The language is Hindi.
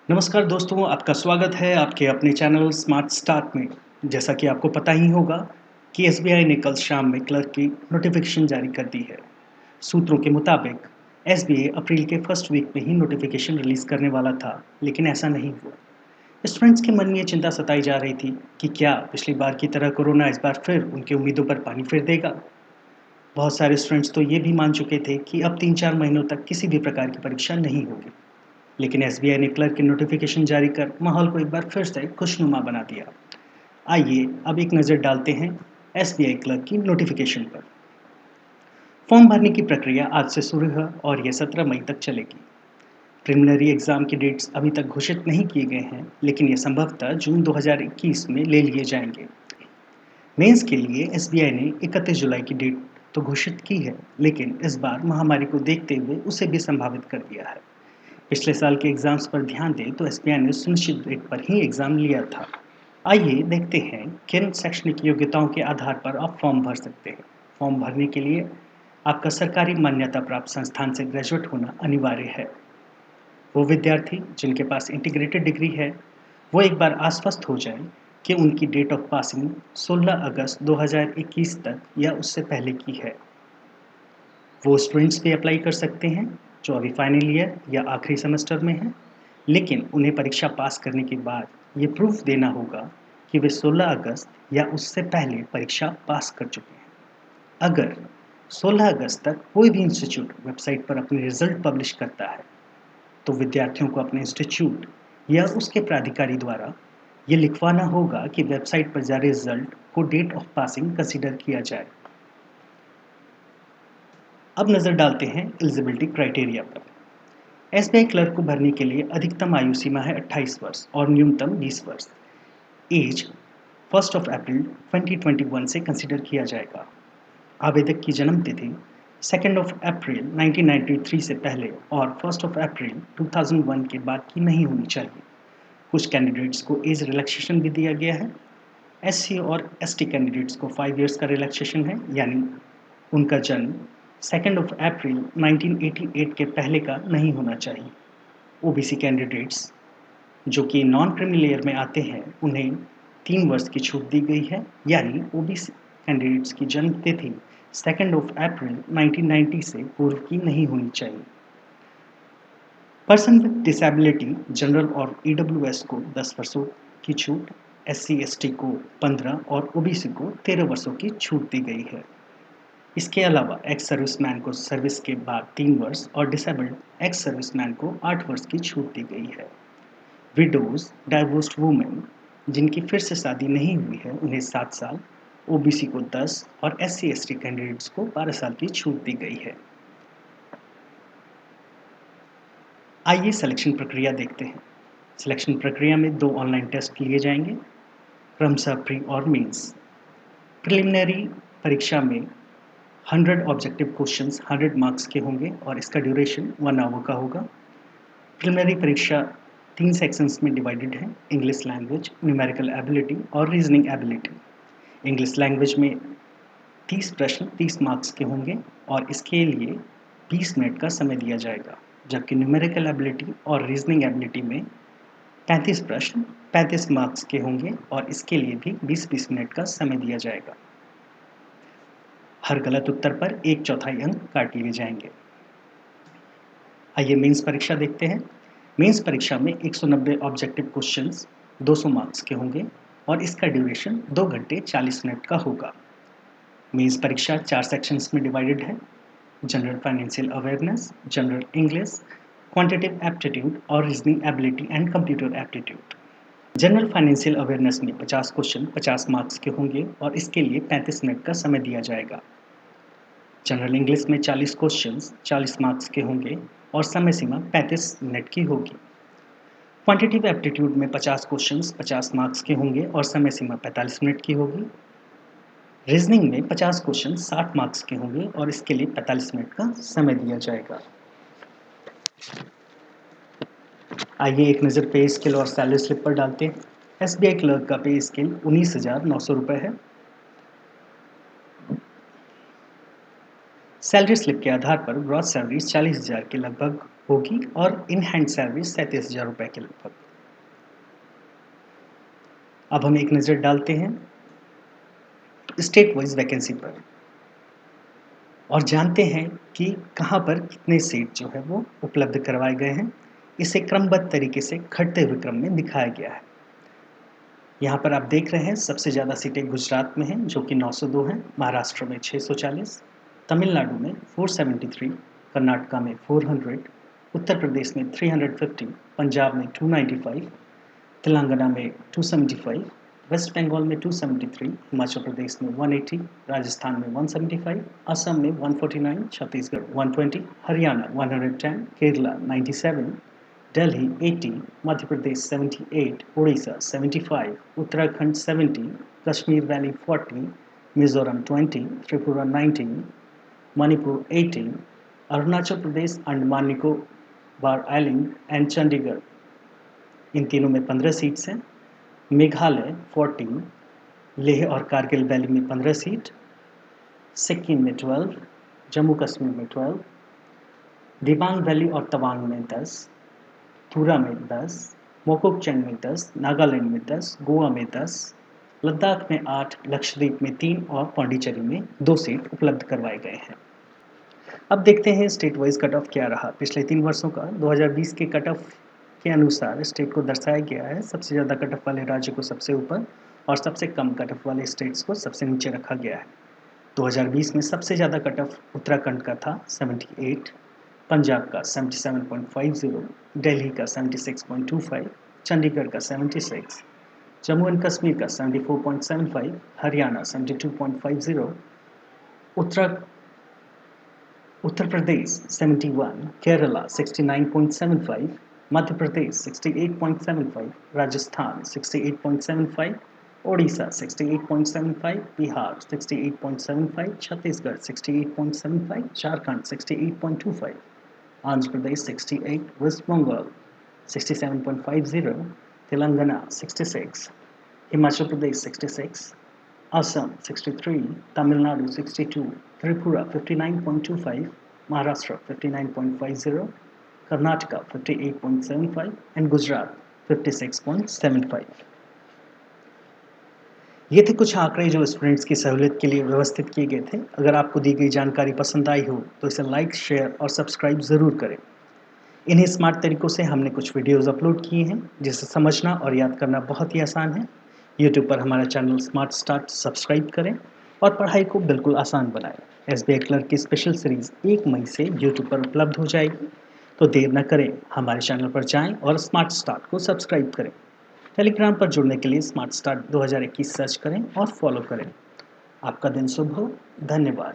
नमस्कार दोस्तों, आपका स्वागत है आपके अपने चैनल स्मार्ट स्टार्ट में। जैसा कि आपको पता ही होगा कि एसबीआई ने कल शाम में क्लर्क की नोटिफिकेशन जारी कर दी है। सूत्रों के मुताबिक एसबीआई अप्रैल के फर्स्ट वीक में ही नोटिफिकेशन रिलीज करने वाला था, लेकिन ऐसा नहीं हुआ। स्टूडेंट्स के मन में ये चिंता सताई जा रही थी कि क्या पिछली बार की तरह कोरोना इस बार फिर उनकी उम्मीदों पर पानी फेर देगा। बहुत सारे स्टूडेंट्स तो ये भी मान चुके थे कि अब 3-4 महीनों तक किसी भी प्रकार की परीक्षा नहीं होगी। लेकिन एसबीआई ने क्लर्क की नोटिफिकेशन जारी कर माहौल को एक बार फिर से खुशनुमा बना दिया। आइए अब एक नज़र डालते हैं एसबीआई क्लर्क की नोटिफिकेशन पर। फॉर्म भरने की प्रक्रिया आज से शुरू है और यह 17 मई तक चलेगी। प्रिलिमिनरी एग्जाम की डेट्स अभी तक घोषित नहीं किए गए हैं, लेकिन ये संभवतः जून 2021 में ले लिए जाएंगे। मेंस के लिए एसबीआई ने 31 जुलाई की डेट तो घोषित की है, लेकिन इस बार महामारी को देखते हुए उसे भी संभावित कर दिया है। पिछले साल के एग्जाम्स पर ध्यान दें तो एसबीआई ने सुनिश्चित डेट पर ही एग्जाम लिया था। आइए देखते हैं किन शैक्षणिक योग्यताओं के आधार पर आप फॉर्म भर सकते हैं। फॉर्म भरने के लिए आपका सरकारी मान्यता प्राप्त संस्थान से ग्रेजुएट होना अनिवार्य है। वो विद्यार्थी जिनके पास इंटीग्रेटेड डिग्री है, वो एक बार आश्वस्त हो जाए कि उनकी डेट ऑफ पासिंग 16 अगस्त 2021 तक या उससे पहले की है। वो स्टूडेंट्स भी अप्लाई कर सकते हैं जो अभी फाइनल ईयर या आखिरी सेमेस्टर में हैं, लेकिन उन्हें परीक्षा पास करने के बाद ये प्रूफ देना होगा कि वे 16 अगस्त या उससे पहले परीक्षा पास कर चुके हैं। अगर 16 अगस्त तक कोई भी इंस्टीट्यूट वेबसाइट पर अपने रिजल्ट पब्लिश करता है, तो विद्यार्थियों को अपने इंस्टीट्यूट या उसके प्राधिकारी द्वारा ये लिखवाना होगा कि वेबसाइट पर जारी रिजल्ट को डेट ऑफ पासिंग कंसीडर किया जाए। अब नज़र डालते हैं एलिजिबिलिटी क्राइटेरिया पर। एसबीआई क्लर्क को भरने के लिए अधिकतम आयु सीमा है 28 वर्ष और न्यूनतम 20 वर्ष। एज 1 अप्रैल 2021 से कंसीडर किया जाएगा। आवेदक की जन्म तिथि 2 अप्रैल 1993 से पहले और 1 अप्रैल 2001 के बाद की नहीं होनी चाहिए। कुछ कैंडिडेट्स को एज रिलैक्सेशन भी दिया गया है। एससी और एसटी कैंडिडेट्स को 5 इयर्स का रिलैक्सेशन है, यानी उनका जन्म 2 अप्रैल 1988 के पहले का नहीं होना चाहिए। ओबीसी कैंडिडेट्स जो कि नॉन क्रीमी लेयर में आते हैं, उन्हें 3 वर्ष की छूट दी गई है, यानी ओबीसी कैंडिडेट्स की जन्म तिथि 2 अप्रैल 1990 से पूर्व की नहीं होनी चाहिए। पर्सन विद डिसेबिलिटी जनरल और ईडब्ल्यूएस को 10 वर्षों की छूट, एससी एसटी को 15 और ओबीसी को 13 वर्षों की छूट दी गई है। इसके अलावा एक्स सर्विसमैन को सर्विस के बाद 3 वर्ष और डिसेबल्ड एक्स सर्विसमैन को 8 वर्ष की छूट दी गई है। विडोज, डाइवोर्स्ड वुमेन जिनकी फिर से शादी नहीं हुई है, उन्हें 7 साल, ओबीसी को 10 और एससी एसटी कैंडिडेट्स को 12 साल की छूट दी गई है। आइए सिलेक्शन प्रक्रिया देखते हैं। सिलेक्शन प्रक्रिया में 2 ऑनलाइन टेस्ट लिए जाएंगे, क्रमशः प्री और मेंस। प्रिलिमिनरी परीक्षा में 100 ऑब्जेक्टिव क्वेश्चंस 100 मार्क्स के होंगे और इसका ड्यूरेशन 1 आवर का होगा। प्रिलिमिनरी परीक्षा 3 सेक्शंस में डिवाइडेड है, इंग्लिश लैंग्वेज, न्यूमेरिकल एबिलिटी और रीजनिंग एबिलिटी। इंग्लिश लैंग्वेज में 30 प्रश्न 30 मार्क्स के होंगे और इसके लिए 20 मिनट का समय दिया जाएगा, जबकि न्यूमेरिकल एबिलिटी और रीजनिंग एबिलिटी में 35 प्रश्न 35 मार्क्स के होंगे और इसके लिए भी 20-20 मिनट का समय दिया जाएगा। हर गलत उत्तर पर 1/4 अंक काट लिए जाएंगे। आइए मेंस परीक्षा देखते हैं। मेंस परीक्षा में 190 ऑब्जेक्टिव क्वेश्चंस 200 मार्क्स के होंगे और इसका ड्यूरेशन 2 घंटे 40 मिनट का होगा। मेंस परीक्षा 4 सेक्शंस में डिवाइडेड है, general financial awareness, general English, quantitative aptitude और reasoning ability and computer aptitude. General financial awareness में 50 क्वेश्चन 50 मार्क्स के होंगे और इसके लिए 35 मिनट का समय दिया जाएगा। जनरल इंग्लिश में 40 क्वेश्चंस 40 मार्क्स के होंगे और समय सीमा 35 मिनट की होगी। क्वांटिटेटिव एप्टीट्यूड में 50 क्वेश्चंस 50 मार्क्स के होंगे और समय सीमा 45 मिनट की होगी। रीजनिंग में 50 क्वेश्चन 60 मार्क्स के होंगे और इसके लिए 45 मिनट का समय दिया जाएगा। आइए एक नज़र पे स्केल और सैलरी स्लिप पर डालते हैं। एसबीआई क्लर्क का पे स्केल 19,900 रुपये है। सैलरी स्लिप के आधार पर ग्रॉस सैलरी 40,000 के लगभग होगी और इन हैंड सैलरी 37,000 रुपये के लगभग। अब हम एक नज़र डालते हैं स्टेट वाइज वैकेंसी पर और जानते हैं कि कहाँ पर कितने सीट जो है वो उपलब्ध करवाए गए हैं। इसे क्रमबद्ध तरीके से घटते हुए क्रम में दिखाया गया है। यहाँ पर आप देख रहे हैं सबसे ज़्यादा सीटें गुजरात में हैं जो कि 902 हैं, महाराष्ट्र में 640, तमिलनाडु में 473, कर्नाटका में 400, उत्तर प्रदेश में 350, पंजाब में 295, तेलंगाना में 275, वेस्ट बंगाल में 273, हिमाचल प्रदेश में 180, राजस्थान में 175, असम में 149, Chhattisgarh 120, Haryana 110, Kerala 97, Delhi 80, Madhya Pradesh 78, Orissa 75, Uttarakhand 70, Kashmir valley 40, Mizoram 20, Tripura 19, Manipur 18, Arunachal Pradesh, Andaman Nicobar island and Chandigarh, इन तीनों में 15 सीट्स हैं। मेघालय 14, लेह और कारगिल वैली में 15 सीट, सिक्किम में 12, जम्मू कश्मीर में 12, दिबांग वैली और तवांग में 10, त्रिपुरा में 10, मोकोकचुंग में 10, नागालैंड में 10, गोवा में 10, लद्दाख में 8, लक्षद्वीप में 3 और पांडिचेरी में 2 सीट उपलब्ध करवाए गए हैं। अब देखते हैं स्टेट वाइज कट ऑफ क्या रहा। पिछले 3 वर्षों का 2020 के कट ऑफ के अनुसार स्टेट को दर्शाया गया है। सबसे ज़्यादा कट ऑफ वाले राज्य को सबसे ऊपर और सबसे कम कट ऑफ वाले स्टेट्स को सबसे नीचे रखा गया है। 2020 में सबसे ज़्यादा कट ऑफ उत्तराखंड का था 78, पंजाब का 77.50, दिल्ली का 76.25, चंडीगढ़ का 76, जम्मू एंड कश्मीर का 74.75, हरियाणा 72.50, उत्तर प्रदेश 71, केरला 69.75, मध्य प्रदेश 68.75, राजस्थान 68.75, ओडिशा 68.75, बिहार 68.75, छत्तीसगढ़ 68.75, झारखंड 68.25, आंध्र प्रदेश 68, वेस्ट बंगाल 67.50, तेलंगाना 66, हिमाचल प्रदेश 66, असम 63, तमिलनाडु 62, त्रिपुरा 59.25, महाराष्ट्र 59.50, कर्नाटका 58.75 एंड गुजरात 56.75। ये थे कुछ आंकड़े जो स्टूडेंट्स की सहूलियत के लिए व्यवस्थित किए गए थे। अगर आपको दी गई जानकारी पसंद आई हो तो इसे लाइक, शेयर और सब्सक्राइब ज़रूर करें। इन्हीं स्मार्ट तरीकों से हमने कुछ वीडियोज़ अपलोड किए हैं जिसे समझना और याद करना बहुत ही आसान है। यूट्यूब पर हमारा चैनल स्मार्ट स्टार्ट सब्सक्राइब करें और पढ़ाई को बिल्कुल आसान बनाएं। एसबीआई क्लर्क की स्पेशल सीरीज़ 1 मई से यूट्यूब पर उपलब्ध हो जाएगी, तो देर न करें, हमारे चैनल पर जाएं और स्मार्ट स्टार्ट को सब्सक्राइब करें। टेलीग्राम पर जुड़ने के लिए स्मार्ट स्टार्ट 2021 सर्च करें और फॉलो करें। आपका दिन शुभ हो। धन्यवाद।